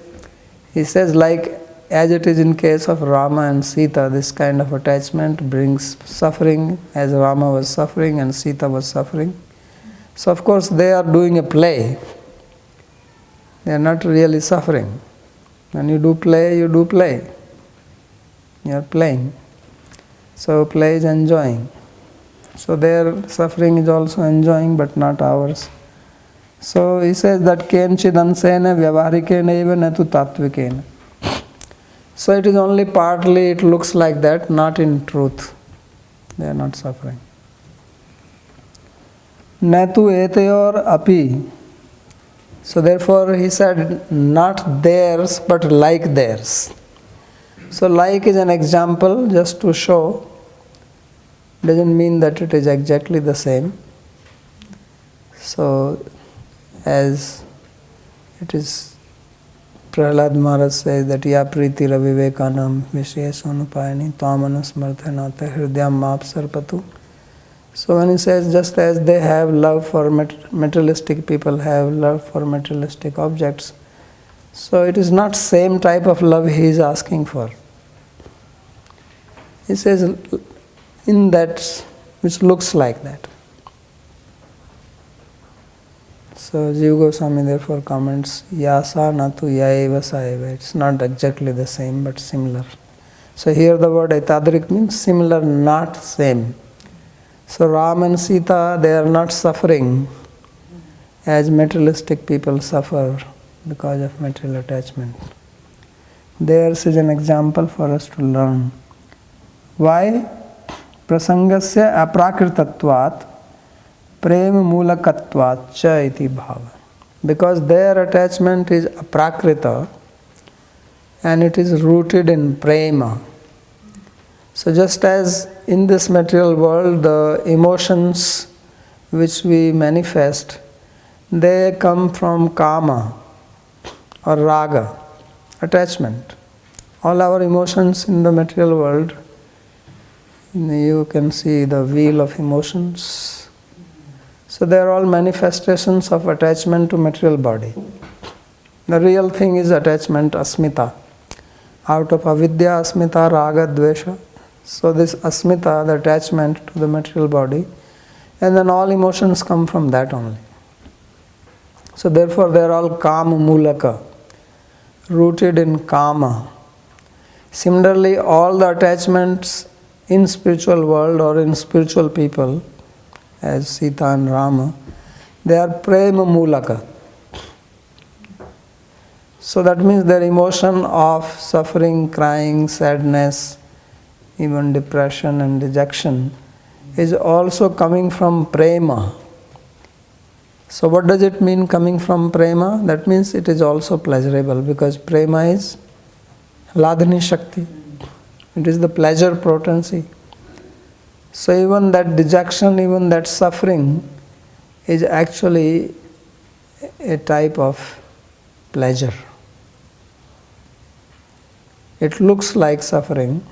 S1: He says like as it is in case of Rama and Sita, this kind of attachment brings suffering, as Rama was suffering and Sita was suffering. So of course they are doing a play. They are not really suffering. When you do play, you do play. You are playing. So play is enjoying. So their suffering is also enjoying but not ours. So he says that kenchidansena vyavaharikena eva natu tatvikena. So it is only partly, it looks like that, not in truth. They are not suffering. Natu eteyor api. So therefore he said, not theirs, but like theirs. So like is an example just to show, doesn't mean that it is exactly the same. So as it is, Prahlad Maharaj says that ya priti ravivekanam vishesonupayani tvamanusmarthanata hridayam mapsarpatu. So when he says just as they have love for materialistic people, have love for materialistic objects, so it is not same type of love he is asking for. He says in that which looks like that. So Jiva Goswami therefore comments, Yasa natu yaeva saeva. It's not exactly the same but similar. So here the word etadrik means similar, not same. So Ram and Sita, they are not suffering as materialistic people suffer because of material attachment. Theirs is an example for us to learn. Why? Prasangasya aprakritatvat prem mulakatvat cha iti bhava. Because their attachment is aprakrita and it is rooted in prema. So just as in this material world the emotions which we manifest, they come from kama or raga, attachment. All our emotions in the material world, you can see the wheel of emotions. So they are all manifestations of attachment to material body. The real thing is attachment, asmita. Out of avidya, asmita, raga, dvesha. So this asmita, the attachment to the material body, and then all emotions come from that only. So therefore they are all kama mulaka, rooted in kama. Similarly, all the attachments in spiritual world or in spiritual people, as Sita and Rama, they are prema mulaka. So that means their emotion of suffering, crying, sadness, even depression and dejection is also coming from prema. So what does it mean coming from prema? That means it is also pleasurable, because prema is ladhani shakti. It is the pleasure potency. So even that dejection, even that suffering is actually a type of pleasure. It looks like suffering,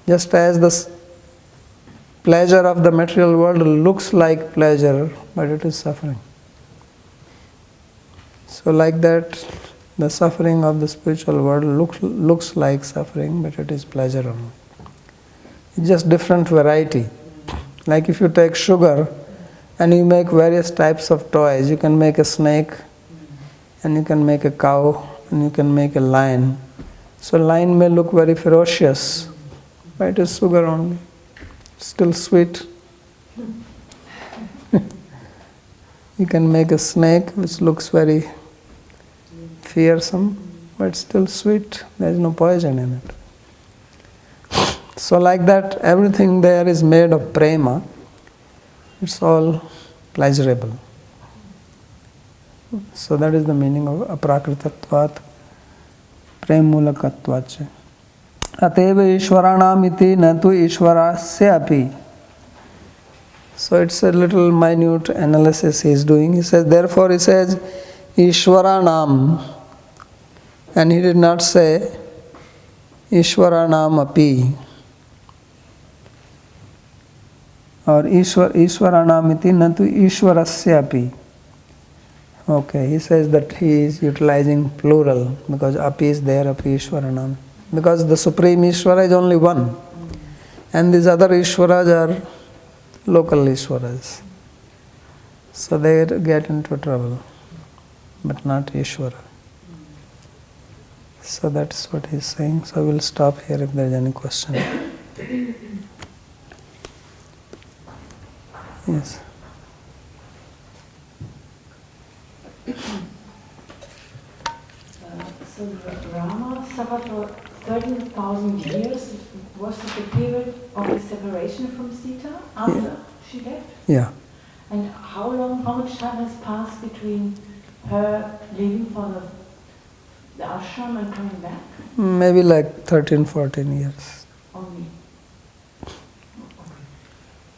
S1: just as the pleasure of the material world looks like pleasure, but it is suffering. So like that, the suffering of the spiritual world looks like suffering, but it is pleasure only. It's just different variety. Like if you take sugar and you make various types of toys, you can make a snake, and you can make a cow, and you can make a lion. So lion may look very ferocious, but it is sugar only. Still sweet. You can make a snake which looks very fearsome, but still sweet. There is no poison in it. So like that, everything there is made of prema. It's all pleasurable. So that is the meaning of aprakritatvat premulakatvat. Ateva ishvaranam iti natu ishvarasya api. So it's a little minute analysis he is doing. He says, therefore he says, ishvaranam, and he did not say ishvaranam api. Or ishvaranam iti natu ishvarasya api. Okay, he says that he is utilizing plural because api is there, api ishvaranam. Because the Supreme Ishvara is only one. And these other Ishvaras are local Ishvaras. So they get into trouble, but not Ishvara. So that's what he's saying. So we'll stop here if there's any question. Yes.
S3: So Rama suffered 13,000 years was the period of the separation from Sita after she left?
S1: Yeah.
S3: And how much time has passed between her leaving for the ashram and coming back?
S1: Maybe like 13, 14 years.
S3: Only.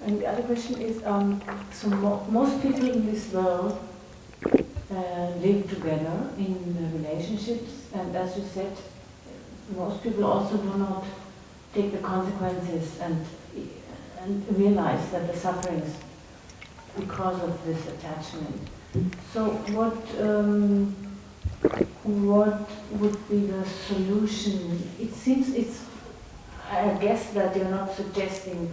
S3: And the other question is, so most people in this world live together in relationships, and as you said, most people also do not take the consequences and realize that the sufferings because of this attachment. So what would be the solution? It seems I guess that you're not suggesting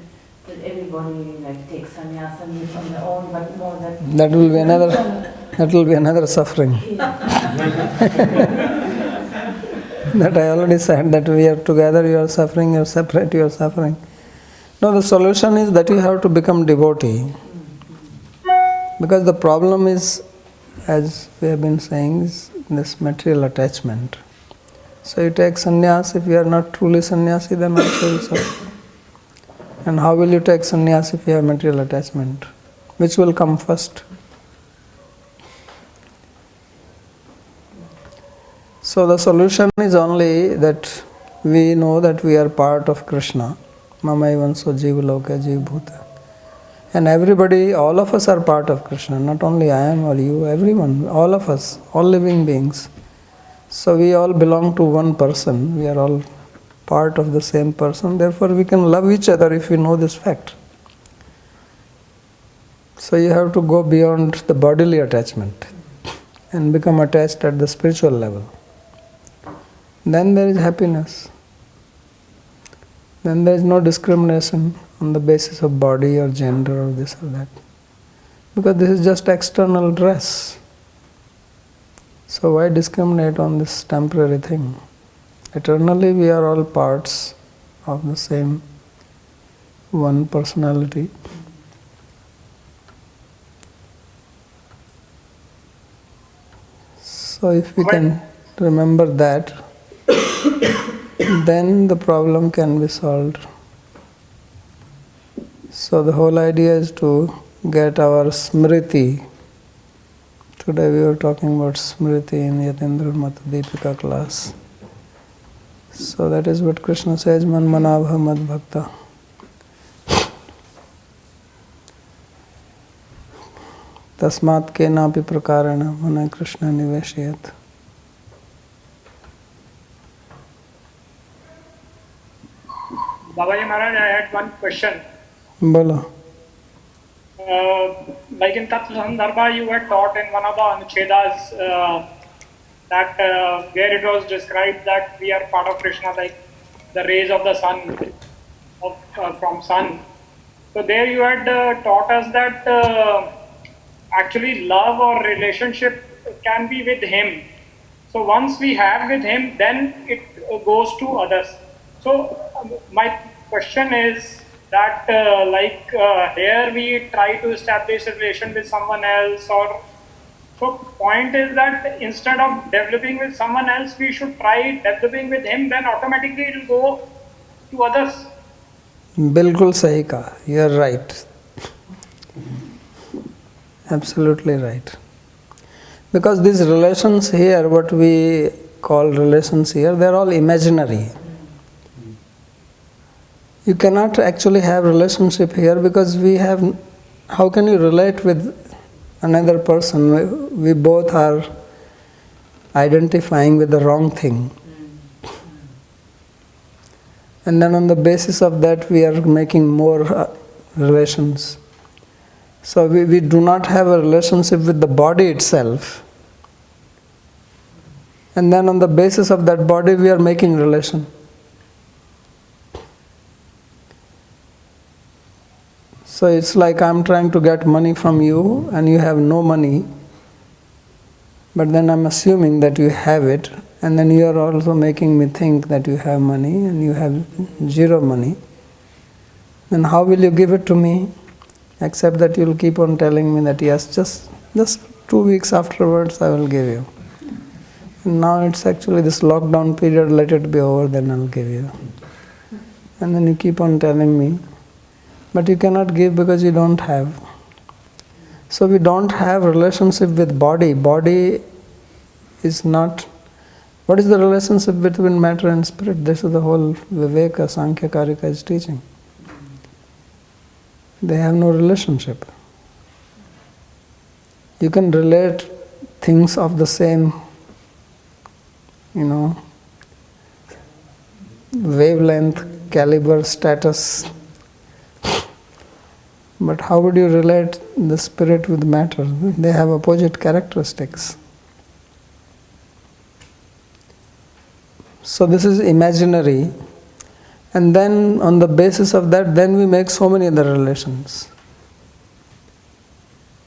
S3: that everybody takes sannyasa and lives on their own, but more
S1: that will be another suffering. That I already said, that we are together, you are suffering, you are separate, you are suffering. No, the solution is that you have to become devotee. Because the problem is, as we have been saying, is this material attachment. So you take sannyas, if you are not truly sannyasi, then also you will suffer. And how will you take sannyas if you have material attachment? Which will come first? So the solution is only that we know that we are part of Krishna. Mamaivanso jiva loka jiva bhuta. And everybody, all of us are part of Krishna. Not only I am or you, everyone, all of us, all living beings. So we all belong to one person. We are all part of the same person. Therefore we can love each other if we know this fact. So you have to go beyond the bodily attachment and become attached at the spiritual level. Then there is happiness. Then there is no discrimination on the basis of body or gender or this or that. Because this is just external dress. So why discriminate on this temporary thing? Eternally we are all parts of the same one personality. So if we can remember that, then the problem can be solved. So the whole idea is to get our smriti. Today we were talking about smriti in Yatindra Mata Deepika class. So that is what Krishna says, Man manabha mad bhakta. Tasmat kenapi prakarana mana Krishna niveshayat.
S4: Babaji Maharaj, I had one question.
S1: Bolo.
S4: Like in Tat Sandarbha, you had taught in one of the Anuchedas that where it was described that we are part of Krishna, like the rays of the sun, from sun. So there you had taught us that actually love or relationship can be with him. So once we have with him, then it goes to others. So my question is that here we try to establish a relation with someone else, or so point is that instead of developing with someone else, we should try developing with him, then automatically it will go to others.
S1: Bilkul sahi kaha. You are right. Absolutely right. Because these relations here, what we call relations here, they are all imaginary. You cannot actually have relationship here because we have, how can you relate with another person? We both are identifying with the wrong thing. And then on the basis of that we are making more relations. So we do not have a relationship with the body itself. And then on the basis of that body we are making relation. So it's like I'm trying to get money from you and you have no money, but then I'm assuming that you have it, and then you are also making me think that you have money and you have zero money. Then how will you give it to me? Except that you'll keep on telling me that yes, just 2 weeks afterwards I will give you. now it's actually this lockdown period, let it be over, then I'll give you. And then you keep on telling me, but you cannot give because you don't have. So we don't have relationship with body. Body is not. What is the relationship between matter and spirit? This is the whole Viveka, Sankhya Karika is teaching. They have no relationship. You can relate things of the same, wavelength, caliber, status. But how would you relate the spirit with matter? They have opposite characteristics. So this is imaginary. And then on the basis of that, then we make so many other relations.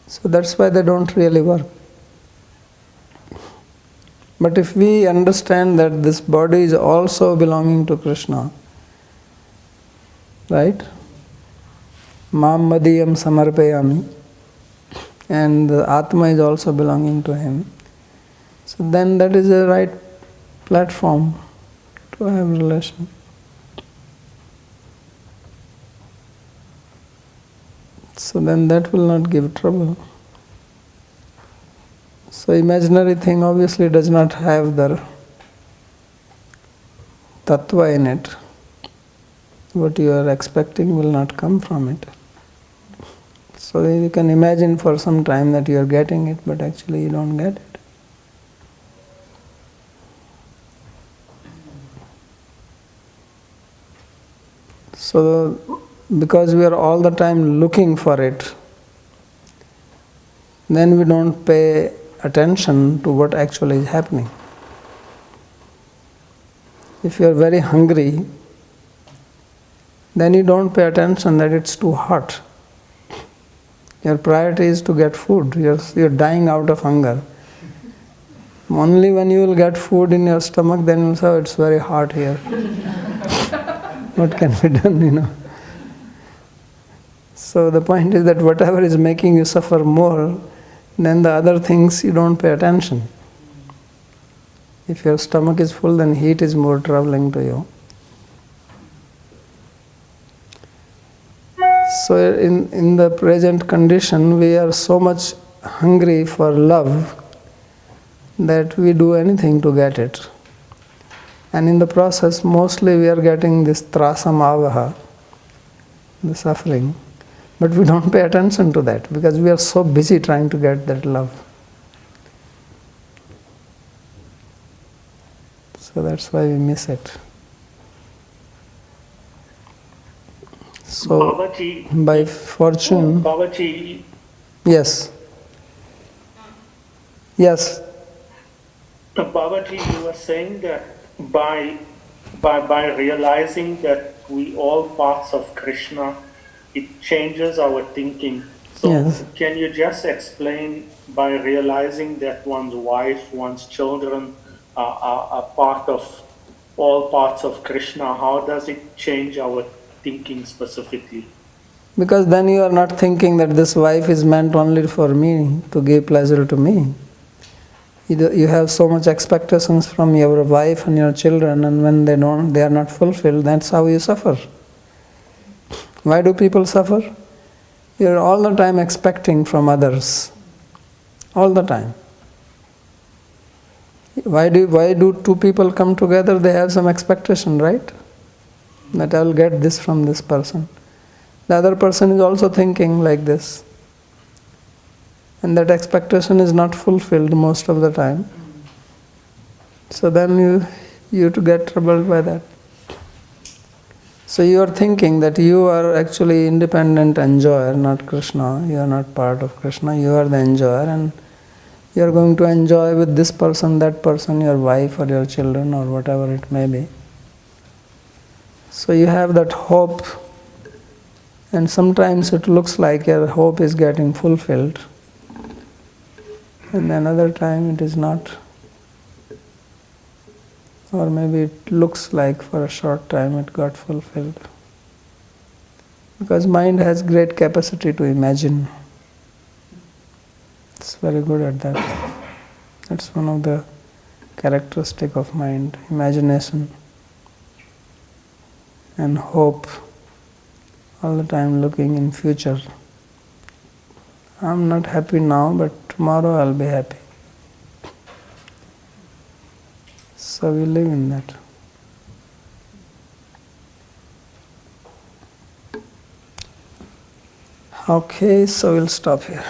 S1: So that's why they don't really work. But if we understand that this body is also belonging to Krishna, right? Mam madiyam samarpayami, and the Atma is also belonging to him. So then that is the right platform to have relation. So then that will not give trouble. So imaginary thing obviously does not have the tattva in it. What you are expecting will not come from it. So you can imagine for some time that you are getting it, but actually you don't get it. So because we are all the time looking for it, then we don't pay attention to what actually is happening. If you are very hungry, then you don't pay attention that it's too hot. Your priority is to get food. You're dying out of hunger. Only when you will get food in your stomach, then you'll say, oh, it's very hot here. What can be done, So the point is that whatever is making you suffer more, then the other things you don't pay attention. If your stomach is full, then heat is more troubling to you. So in the present condition, we are so much hungry for love that we do anything to get it. And in the process, mostly we are getting this trasamavaha, the suffering. But we don't pay attention to that because we are so busy trying to get that love. So that's why we miss it. So,
S5: Babaji,
S1: by fortune,
S5: Babaji,
S1: yes. Yes.
S5: Babaji, you were saying that by realizing that we all parts of Krishna, it changes our thinking. So
S1: Yes.
S5: can you just explain by realizing that one's wife, one's children are part of all parts of Krishna, how does it change our thinking specifically?
S1: Because then you are not thinking that this wife is meant only for me, to give pleasure to me. You have so much expectations from your wife and your children, and when they are not fulfilled, that's how you suffer. Why do people suffer? You are all the time expecting from others. All the time. Why do two people come together? They have some expectation, right? That I will get this from this person. The other person is also thinking like this. And that expectation is not fulfilled most of the time. So then you to get troubled by that. So you are thinking that you are actually independent enjoyer, not Krishna. You are not part of Krishna. You are the enjoyer, and you are going to enjoy with this person, that person, your wife or your children or whatever it may be. So you have that hope, and sometimes it looks like your hope is getting fulfilled, and another time it is not. Or maybe it looks like for a short time it got fulfilled. Because mind has great capacity to imagine. It's very good at that. That's one of the characteristic of mind, imagination and hope, all the time looking in future. I'm not happy now, but tomorrow I'll be happy. So we live in that. Okay, so we'll stop here.